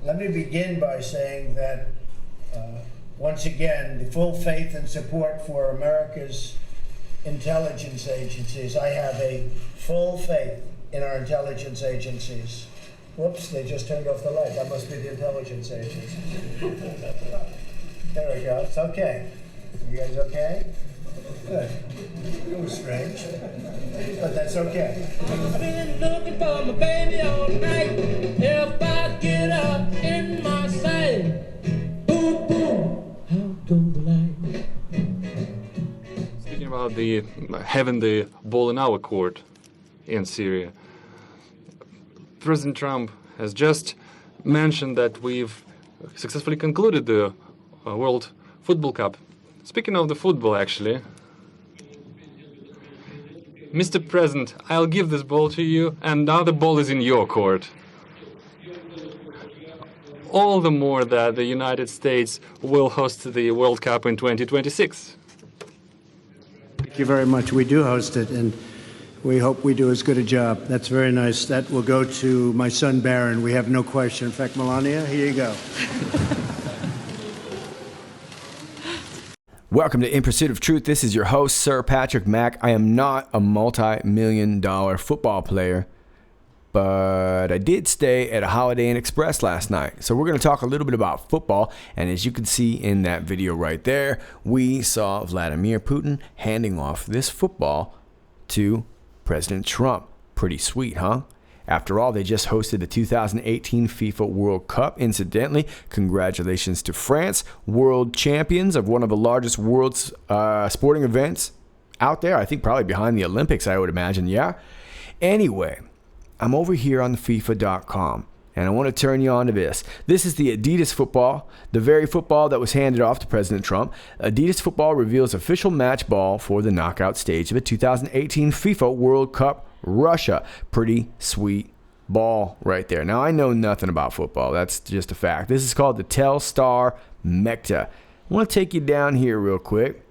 Let me begin by saying that, once again, the full faith and support for America's intelligence agencies. I have a full faith in our intelligence agencies. Whoops, they just turned off the light. That must be the intelligence agencies. There we go. It's okay. You guys okay? Good. It was strange, but that's okay. I've been looking for my baby all night. If I get up in my sight, boom, boom, out go the light. Speaking about having the ball in our court in Syria, President Trump has just mentioned that we've successfully concluded the World Football Cup. Speaking of the football, actually, Mr. President, I'll give this ball to you, and now the ball is in your court. All the more that the United States will host the World Cup in 2026. Thank you very much. We do host it, and we hope we do as good a job. That's very nice. That will go to my son, Barron. We have no question. In fact, Melania, here you go. Welcome to In Pursuit of Truth. This is your host, Sir Patrick Mack. I am not a multi-million-dollar football player, but I did stay at a Holiday Inn Express last night. So we're going to talk a little bit about football. And as you can see in that video right there, we saw Vladimir Putin handing off this football to President Trump. Pretty sweet, huh? After all, they just hosted the 2018 FIFA World Cup. Incidentally, congratulations to France, world champions of one of the largest world's sporting events out there. I think probably behind the Olympics, I would imagine, yeah? Anyway, I'm over here on the FIFA.com, and I want to turn you on to this. This is the Adidas football, the very football that was handed off to President Trump. Adidas football reveals official match ball for the knockout stage of the 2018 FIFA World Cup Russia. Pretty sweet ball right there. Now, I know nothing about football. That's just a fact. This is called the Telstar Mekta. I want to take you down here real quick.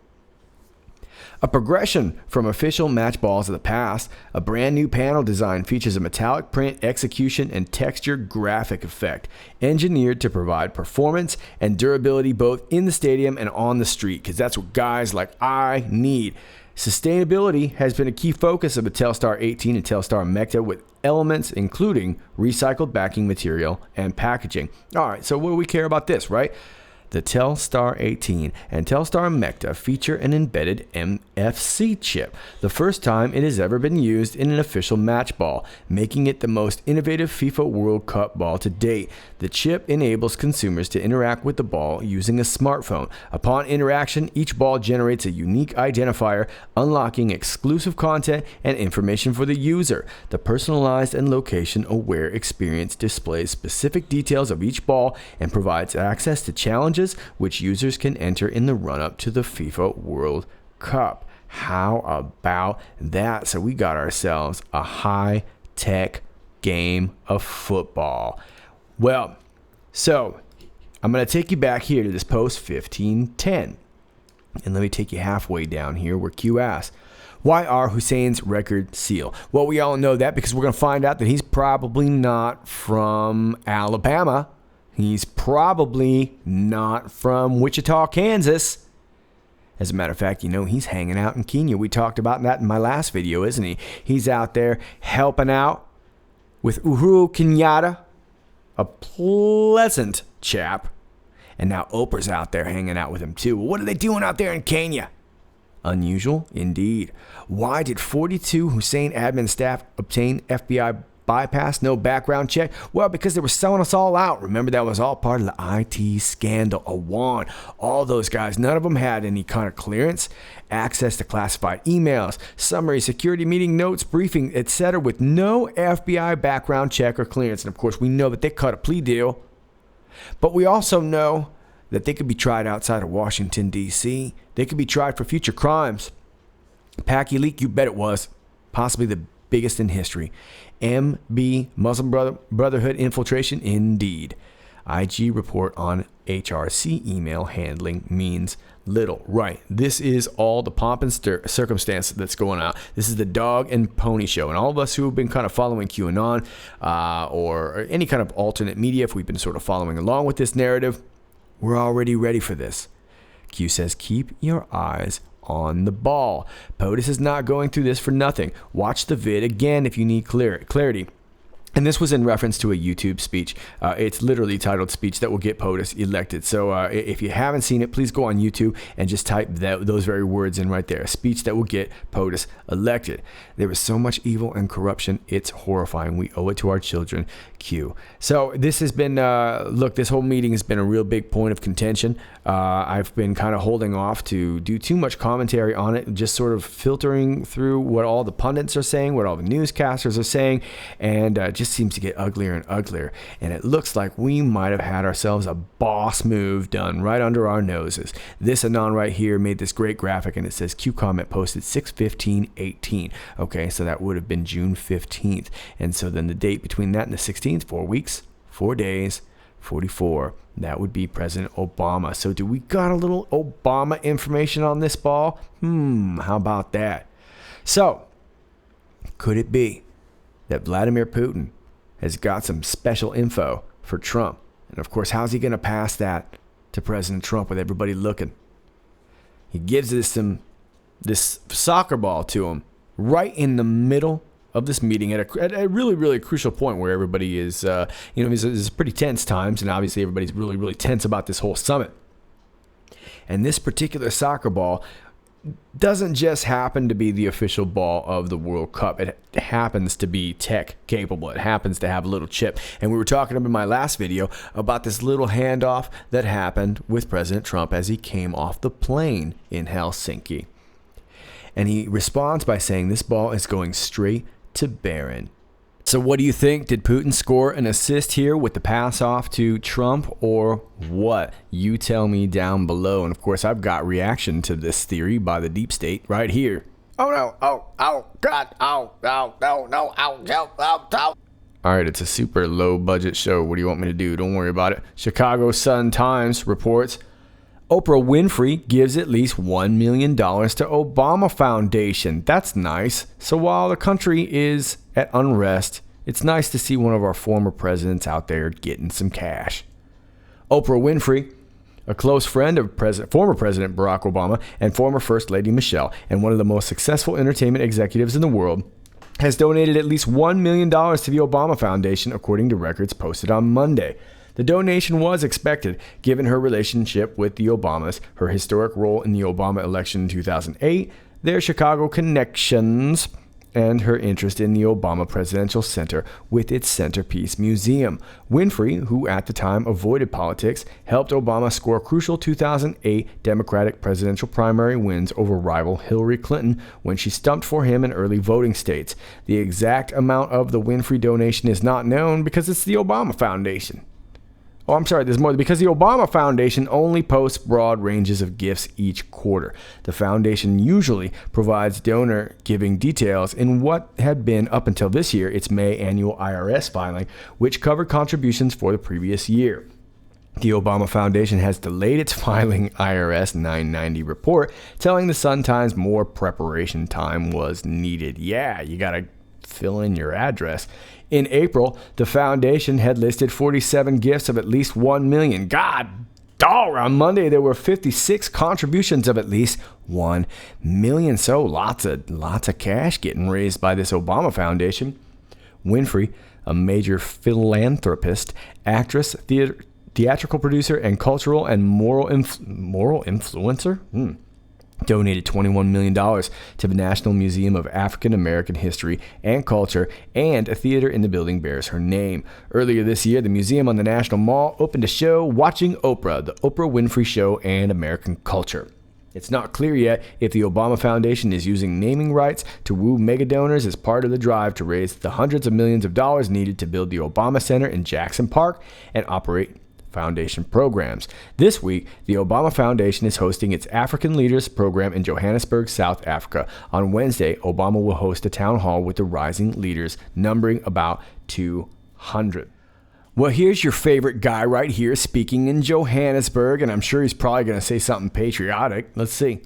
A progression from official match balls of the past, a brand new panel design features a metallic print execution and textured graphic effect, engineered to provide performance and durability both in the stadium and on the street, because that's what guys like I need. Sustainability has been a key focus of the Telstar 18 and Telstar Mekta, with elements including recycled backing material and packaging. All right, so what do we care about this, right? The Telstar 18 and Telstar Mekta feature an embedded NFC chip, the first time it has ever been used in an official match ball, making it the most innovative FIFA World Cup ball to date. The chip enables consumers to interact with the ball using a smartphone. Upon interaction, each ball generates a unique identifier, unlocking exclusive content and information for the user. The personalized and location-aware experience displays specific details of each ball and provides access to challenges which users can enter in the run-up to the FIFA World Cup. How about that? So we got ourselves a high-tech game of football. Well, so I'm going to take you back here to this post 1510. And let me take you halfway down here where Q asks, why are Hussein's record seal? Well, we all know that because we're going to find out that he's probably not from Alabama. He's probably not from Wichita, Kansas. As a matter of fact, you know, he's hanging out in Kenya. We talked about that in my last video, isn't he? He's out there helping out with Uhuru Kenyatta, a pleasant chap. And now Oprah's out there hanging out with him too. What are they doing out there in Kenya? Unusual indeed. Why did 42 Hussein admin staff obtain FBI bypass, no background check? Well, because they were selling us all out. Remember, that was all part of the IT scandal. Awan, all those guys, none of them had any kind of clearance, access to classified emails, summary, security meeting notes, briefing, etc., with no FBI background check or clearance. And of course, we know that they cut a plea deal. But we also know that they could be tried outside of Washington, D.C. They could be tried for future crimes. Packy leak, you bet it was. Possibly the biggest in history. MB, Muslim Brotherhood infiltration, indeed. IG report on HRC email handling means little. Right. This is all the pomp and circumstance that's going on. This is the dog and pony show. And all of us who have been kind of following QAnon or any kind of alternate media, if we've been sort of following along with this narrative, we're already ready for this. Q says, keep your eyes on the ball. POTUS is not going through this for nothing. Watch the vid again if you need clarity. And this was in reference to a YouTube speech. It's literally titled Speech That Will Get POTUS Elected. So if you haven't seen it, please go on YouTube and just type those very words in right there. A speech that will get POTUS elected. There is so much evil and corruption. It's horrifying. We owe it to our children. Q. So this has been, look, this whole meeting has been a real big point of contention. I've been kind of holding off to do too much commentary on it, just sort of filtering through what all the pundits are saying, what all the newscasters are saying, and just seems to get uglier and uglier. And it looks like we might have had ourselves a boss move done right under our noses. This Anon right here made this great graphic, and it says Q comment posted 6/15/18. Okay, so that would have been June 15th. And so then the date between that and the 16th, 4 weeks, 4 days, 44. That would be President Obama. So do we got a little Obama information on this ball? How about that? So, could it be that Vladimir Putin has got some special info for Trump? And of course, how's he going to pass that to President Trump with everybody looking? He gives this soccer ball to him right in the middle of this meeting at a really, really crucial point where everybody is, it's pretty tense times, and obviously everybody's really, really tense about this whole summit. And this particular soccer ball doesn't just happen to be the official ball of the World Cup. It happens to be tech capable. It happens to have a little chip. And we were talking in my last video about this little handoff that happened with President Trump as he came off the plane in Helsinki. And he responds by saying this ball is going straight to Barron. So what do you think? Did Putin score an assist here with the pass off to Trump, or what? You tell me down below. And of course, I've got reaction to this theory by the deep state right here. Oh no, oh, God, no, ow. All right, it's a super low budget show. What do you want me to do? Don't worry about it. Chicago Sun-Times reports Oprah Winfrey gives at least $1 million to Obama Foundation. That's nice. So while the country is at unrest, it's nice to see one of our former presidents out there getting some cash. Oprah Winfrey, a close friend of former President Barack Obama and former First Lady Michelle, and one of the most successful entertainment executives in the world, has donated at least $1 million to the Obama Foundation, according to records posted on Monday. The donation was expected, given her relationship with the Obamas, her historic role in the Obama election in 2008, their Chicago connections, and her interest in the Obama Presidential Center with its centerpiece museum. Winfrey, who at the time avoided politics, helped Obama score crucial 2008 Democratic presidential primary wins over rival Hillary Clinton when she stumped for him in early voting states. The exact amount of the Winfrey donation is not known because it's the Obama Foundation. Oh, I'm sorry, there's more. Because the Obama Foundation only posts broad ranges of gifts each quarter. The foundation usually provides donor giving details in what had been, up until this year, its May annual IRS filing, which covered contributions for the previous year. The Obama Foundation has delayed its filing IRS 990 report, telling the Sun-Times more preparation time was needed. Yeah, you gotta fill in your address. In April, the foundation had listed 47 gifts of at least $1 million. God dog, on Monday there were 56 contributions of at least $1 million. So lots of cash getting raised by this Obama Foundation. Winfrey, a major philanthropist, actress, theatrical producer, and cultural and moral influencer, donated $21 million to the National Museum of African American History and Culture, and a theater in the building bears her name. Earlier this year, the museum on the National Mall opened a show, Watching Oprah, the Oprah Winfrey Show and American Culture. It's not clear yet if the Obama Foundation is using naming rights to woo mega donors as part of the drive to raise the hundreds of millions of dollars needed to build the Obama Center in Jackson Park and operate foundation programs. This week, the Obama Foundation is hosting its African Leaders Program in Johannesburg, South Africa. On Wednesday, Obama will host a town hall with the rising leaders, numbering about 200. Well, here's your favorite guy right here speaking in Johannesburg, and I'm sure he's probably going to say something patriotic. Let's see.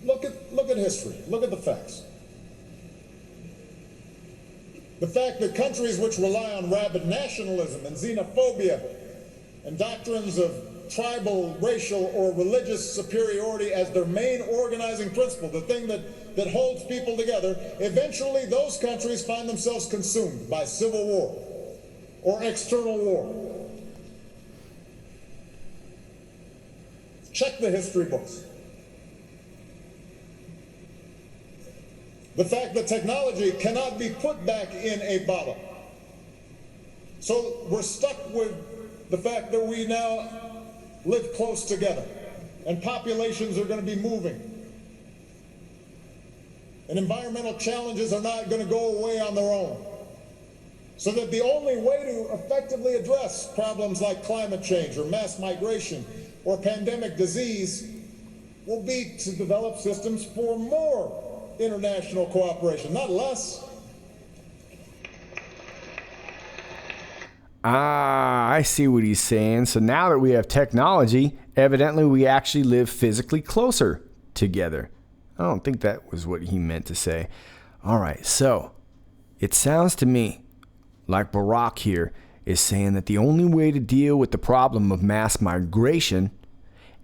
Look at history. Look at the facts. The fact that countries which rely on rabid nationalism and xenophobia and doctrines of tribal, racial, or religious superiority as their main organizing principle, the thing that holds people together, eventually those countries find themselves consumed by civil war or external war. Check the history books. The fact that technology cannot be put back in a bottle. So we're stuck with the fact that we now live close together and populations are going to be moving. And environmental challenges are not going to go away on their own. So that the only way to effectively address problems like climate change or mass migration or pandemic disease will be to develop systems for more international cooperation, not less. I see what he's saying. So now that we have technology, evidently we actually live physically closer together. I don't think that was what he meant to say. All right, so it sounds to me like Barack here is saying that the only way to deal with the problem of mass migration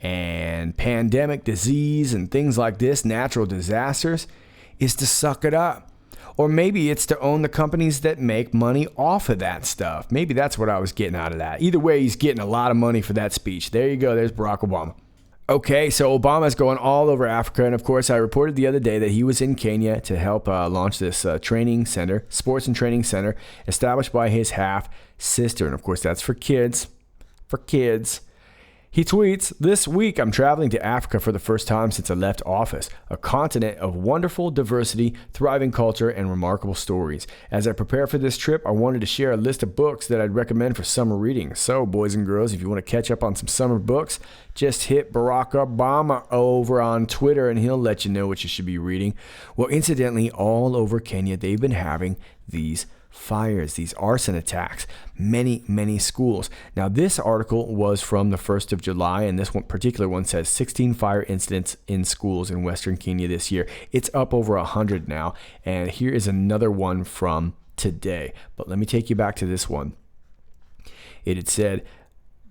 and pandemic disease and things like this, natural disasters, is to suck it up. Or maybe it's to own the companies that make money off of that stuff. Maybe that's what I was getting out of that. Either way, he's getting a lot of money for that speech. There you go. There's Barack Obama. Okay, so Obama's going all over Africa. And of course, I reported the other day that he was in Kenya to help launch this training center, sports and training center, established by his half-sister. And of course, that's for kids. For kids. He tweets, "This week I'm traveling to Africa for the first time since I left office, a continent of wonderful diversity, thriving culture, and remarkable stories. As I prepare for this trip, I wanted to share a list of books that I'd recommend for summer reading. So, boys and girls, if you want to catch up on some summer books, just hit Barack Obama over on Twitter and he'll let you know what you should be reading." Well, incidentally, all over Kenya, they've been having these fires, these arson attacks, many schools. Now, this article was from the 1st of July, and this one particular one says 16 fire incidents in schools in Western Kenya this year. It's up over 100 now, and here is another one from today. But let me take you back to this one. It had said,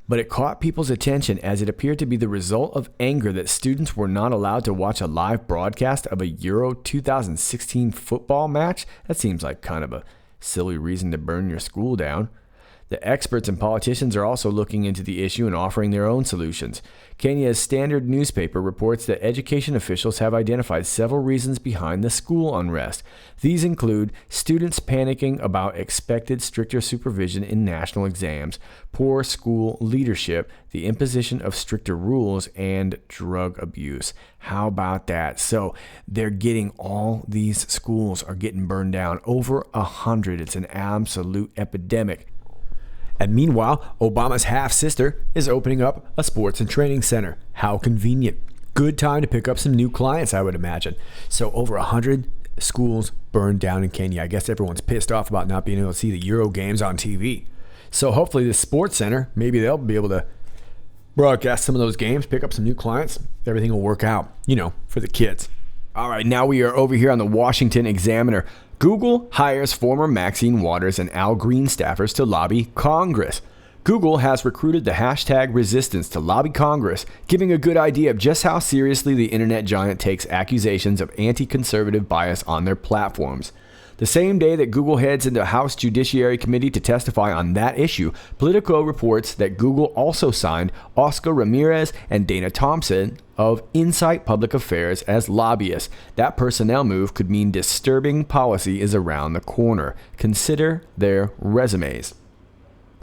"But it caught people's attention as it appeared to be the result of anger that students were not allowed to watch a live broadcast of a Euro 2016 football match." That seems like kind of a silly reason to burn your school down. The experts and politicians are also looking into the issue and offering their own solutions. Kenya's Standard newspaper reports that education officials have identified several reasons behind the school unrest. These include students panicking about expected stricter supervision in national exams, poor school leadership, the imposition of stricter rules, and drug abuse. How about that? So they're getting all these schools are getting burned down. Over 100. It's an absolute epidemic. And meanwhile, Obama's half-sister is opening up a sports and training center. How convenient. Good time to pick up some new clients, I would imagine. So over 100 schools burned down in Kenya. I guess everyone's pissed off about not being able to see the Euro games on TV. So hopefully this sports center, maybe they'll be able to broadcast some of those games, pick up some new clients. Everything will work out, for the kids. All right, now we are over here on the Washington Examiner. Google hires former Maxine Waters and Al Green staffers to lobby Congress. Google has recruited the hashtag resistance to lobby Congress, giving a good idea of just how seriously the internet giant takes accusations of anti-conservative bias on their platforms. The same day that Google heads into House Judiciary Committee to testify on that issue, Politico reports that Google also signed Oscar Ramirez and Dana Thompson of Insight Public Affairs as lobbyists. That personnel move could mean disturbing policy is around the corner. Consider their resumes.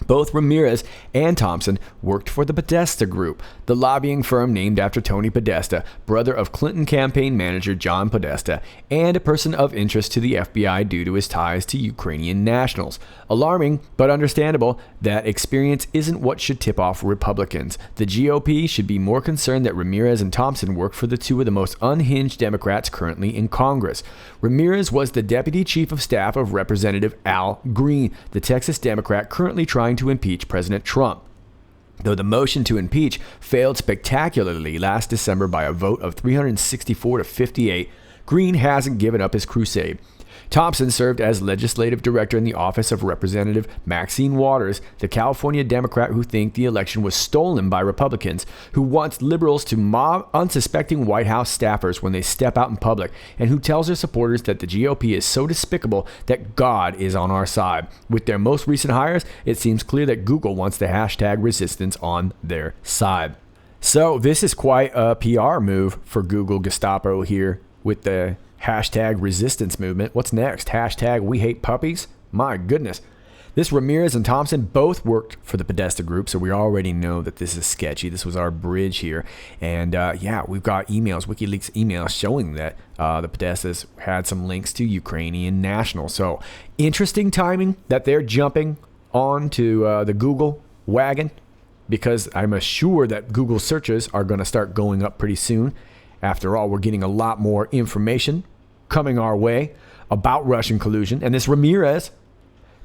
Both Ramirez and Thompson worked for the Podesta Group, the lobbying firm named after Tony Podesta, brother of Clinton campaign manager John Podesta, and a person of interest to the FBI due to his ties to Ukrainian nationals. Alarming, but understandable, that experience isn't what should tip off Republicans. The GOP should be more concerned that Ramirez and Thompson work for the two of the most unhinged Democrats currently in Congress. Ramirez was the deputy chief of staff of Representative Al Green, the Texas Democrat currently trying trying to impeach President Trump. Though the motion to impeach failed spectacularly last December by a vote of 364 to 58, Green hasn't given up his crusade. Thompson served as legislative director in the office of Representative Maxine Waters, the California Democrat who thinks the election was stolen by Republicans, who wants liberals to mob unsuspecting White House staffers when they step out in public, and who tells her supporters that the GOP is so despicable that God is on our side. With their most recent hires, it seems clear that Google wants the hashtag resistance on their side. So this is quite a PR move for Google Gestapo here with the hashtag resistance movement. What's next? Hashtag we hate puppies? My goodness. This Ramirez and Thompson both worked for the Podesta Group, so we already know that this is sketchy. This was our bridge here. And we've got emails, WikiLeaks emails showing that the Podestas had some links to Ukrainian nationals. So interesting timing that they're jumping onto the Google wagon, because I'm assured that Google searches are going to start going up pretty soon. After all, we're getting a lot more information coming our way about Russian collusion. And this Ramirez,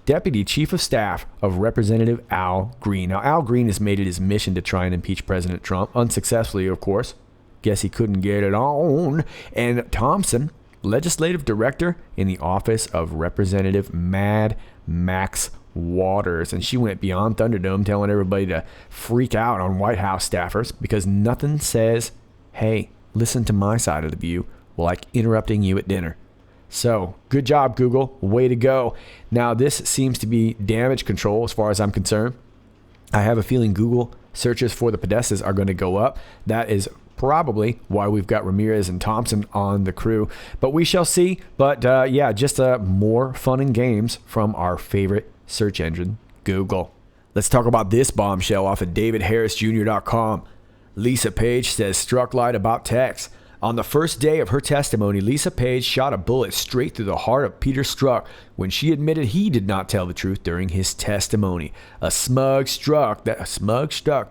Deputy Chief of Staff of Representative Al Green. Now, Al Green has made it his mission to try and impeach President Trump, unsuccessfully, of course. Guess he couldn't get it on. And Thompson, Legislative Director in the office of Representative Mad Max Waters. And she went beyond Thunderdome, telling everybody to freak out on White House staffers, because nothing says, hey, listen to my side of the view, like interrupting you at dinner. So, good job, Google. Way to go. Now, this seems to be damage control as far as I'm concerned. I have a feeling Google searches for the Podestas are going to go up. That is probably why we've got Ramirez and Thompson on the crew. But we shall see. But just more fun and games from our favorite search engine, Google. Let's talk about this bombshell off of DavidHarrisJr.com. Lisa Page says Strzok lied about text. On the first day of her testimony, Lisa Page shot a bullet straight through the heart of Peter Strzok when she admitted he did not tell the truth during his testimony. A smug Strzok,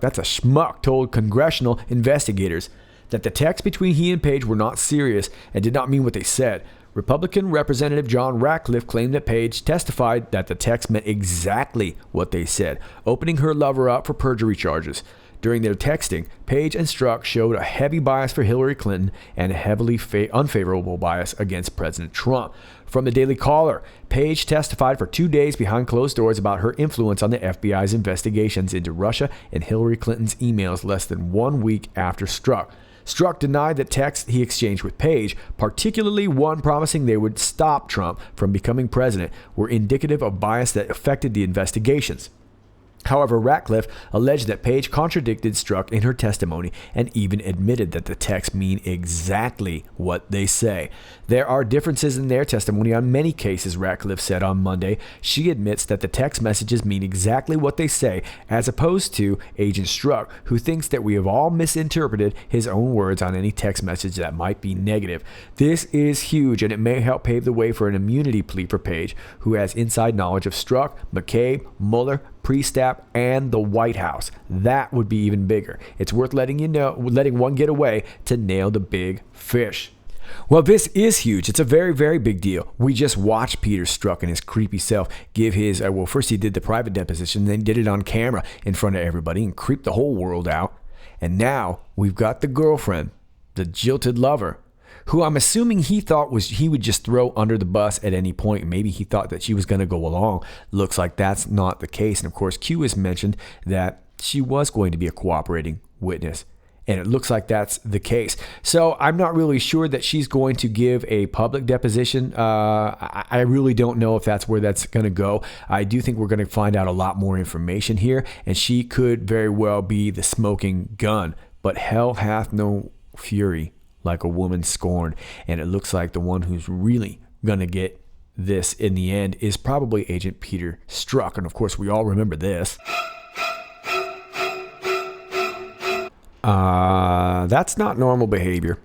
that's a schmuck, told congressional investigators that the texts between he and Page were not serious and did not mean what they said. Republican Representative John Ratcliffe claimed that Page testified that the text meant exactly what they said, opening her lover up for perjury charges. During their texting, Page and Strzok showed a heavy bias for Hillary Clinton and a heavily unfavorable bias against President Trump. From the Daily Caller, Page testified for 2 days behind closed doors about her influence on the FBI's investigations into Russia and Hillary Clinton's emails less than 1 week after Strzok. Strzok denied that texts he exchanged with Page, particularly one promising they would stop Trump from becoming president, were indicative of bias that affected the investigations. However, Ratcliffe alleged that Page contradicted Strzok in her testimony and even admitted that the texts mean exactly what they say. There are differences in their testimony on many cases, Ratcliffe said on Monday. She admits that the text messages mean exactly what they say, as opposed to Agent Strzok, who thinks that we have all misinterpreted his own words on any text message that might be negative. This is huge, and it may help pave the way for an immunity plea for Page, who has inside knowledge of Strzok, McCabe, Mueller, Priestap, and the White House. That would be even bigger. It's worth letting one get away to nail the big fish. Well, this is huge. It's a very, very big deal. We just watched Peter Strzok and his creepy self give his, first he did the private deposition, then did it on camera in front of everybody and creeped the whole world out. And now we've got the girlfriend, the jilted lover, who I'm assuming he thought he would just throw under the bus at any point. Maybe he thought that she was going to go along. Looks like that's not the case. And of course, Q has mentioned that she was going to be a cooperating witness. And it looks like that's the case. So I'm not really sure that she's going to give a public deposition. I really don't know if that's where that's going to go. I do think we're going to find out a lot more information here. And she could very well be the smoking gun. But hell hath no fury like a woman scorned. And it looks like the one who's really going to get this in the end is probably Agent Peter Strzok. And of course, we all remember this. That's not normal behavior.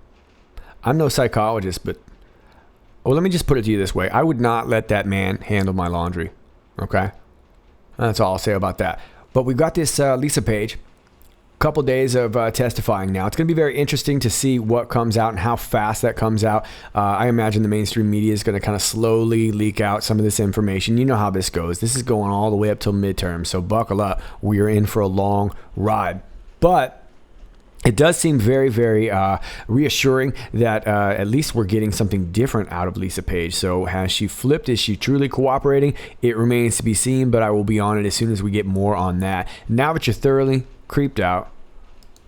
I'm no psychologist, but let me just put it to you this way. I would not let that man handle my laundry. Okay? That's all I'll say about that. But we've got this Lisa Page couple days of testifying now. It's going to be very interesting to see what comes out and how fast that comes out. I imagine the mainstream media is going to kind of slowly leak out some of this information. You know how this goes. This is going all the way up till midterm, so buckle up. We are in for a long ride. But it does seem very, very reassuring that at least we're getting something different out of Lisa Page. So has she flipped? Is she truly cooperating? It remains to be seen, but I will be on it as soon as we get more on that. Now that you're thoroughly creeped out,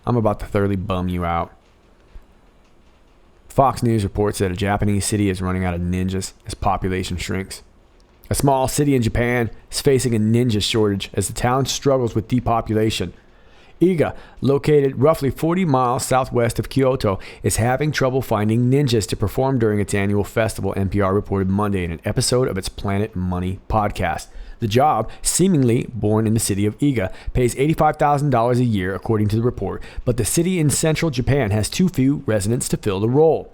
I'm about to thoroughly bum you out. Fox News reports that a Japanese city is running out of ninjas as population shrinks. A small city in Japan is facing a ninja shortage as the town struggles with depopulation. Iga, located roughly 40 miles southwest of Kyoto, is having trouble finding ninjas to perform during its annual festival, NPR reported Monday in an episode of its Planet Money podcast. The job, seemingly born in the city of Iga, pays $85,000 a year, according to the report, but the city in central Japan has too few residents to fill the role.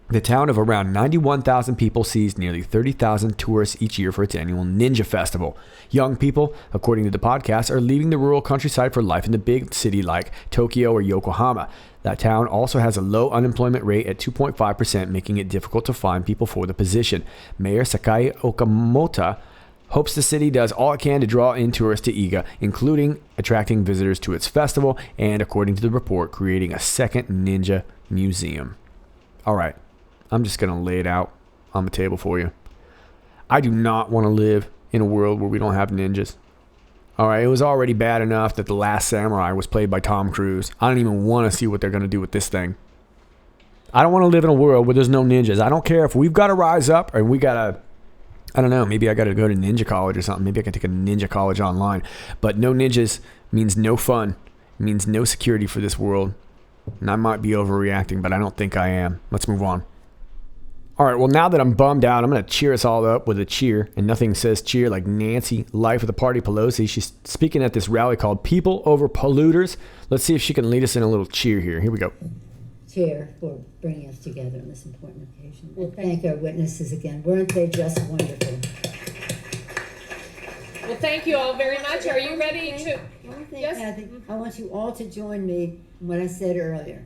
The town of around 91,000 people sees nearly 30,000 tourists each year for its annual Ninja Festival. Young people, according to the podcast, are leaving the rural countryside for life in the big city like Tokyo or Yokohama. That town also has a low unemployment rate at 2.5%, making it difficult to find people for the position. Mayor Sakai Okamoto hopes the city does all it can to draw in tourists to Iga, including attracting visitors to its festival and, according to the report, creating a second ninja museum. All right. I'm just going to lay it out on the table for you. I do not want to live in a world where we don't have ninjas. All right, it was already bad enough that The Last Samurai was played by Tom Cruise. I don't even want to see what they're going to do with this thing. I don't want to live in a world where there's no ninjas. I don't care if we've got to rise up and we got to, I don't know, maybe I got to go to ninja college or something. Maybe I can take a ninja college online. But no ninjas means no fun. It means no security for this world. And I might be overreacting, but I don't think I am. Let's move on. All right, well, now that I'm bummed out, I'm going to cheer us all up with a cheer. And nothing says cheer like Nancy Life of the Party Pelosi. She's speaking at this rally called People Over Polluters. Let's see if she can lead us in a little cheer here. Here we go. Chair, for bringing us together on this important occasion. And thank our witnesses again. Weren't they just wonderful? Well, thank you all very much. Are you ready to? One thing, Yes? Kathy, I want you all to join me in what I said earlier.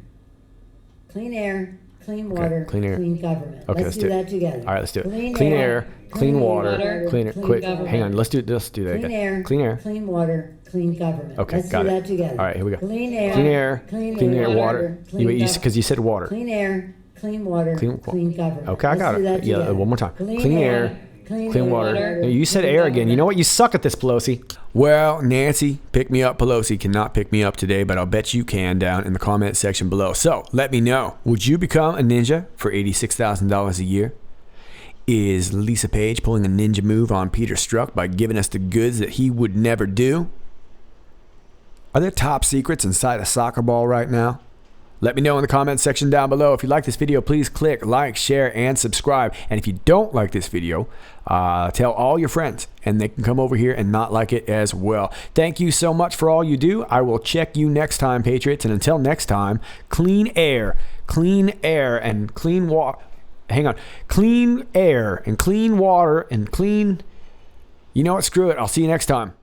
Clean air, clean water, clean air. clean government. Okay, let's do that together. All right, let's do it. Clean air, clean water, clean air. Quick, government. hang on. Let's do that Clean again. air, Clean air. clean water, clean government. Okay, let's got do it. that together. All right, here we go. Clean air, Clean air, water. Because you said water. Clean air, clean water, clean government. Okay, I got Let's do it. that Yeah, together. one more time. Clean air, clean water. You said clean air again. government. You know what? You suck at this, Pelosi. Well, Nancy, pick me up. Pelosi cannot pick me up today, but I'll bet you can down in the comment section below. So let me know. Would you become a ninja for $86,000 a year? Is Lisa Page pulling a ninja move on Peter Strzok by giving us the goods that he would never do? Are there top secrets inside a soccer ball right now? Let me know in the comments section down below. If you like this video, please click like, share, and subscribe. And if you don't like this video, tell all your friends, and they can come over here and not like it as well. Thank you so much for all you do. I will check you next time, Patriots. And until next time, clean air, and clean water. Hang on. Clean air and clean water and clean... You know what? Screw it. I'll see you next time.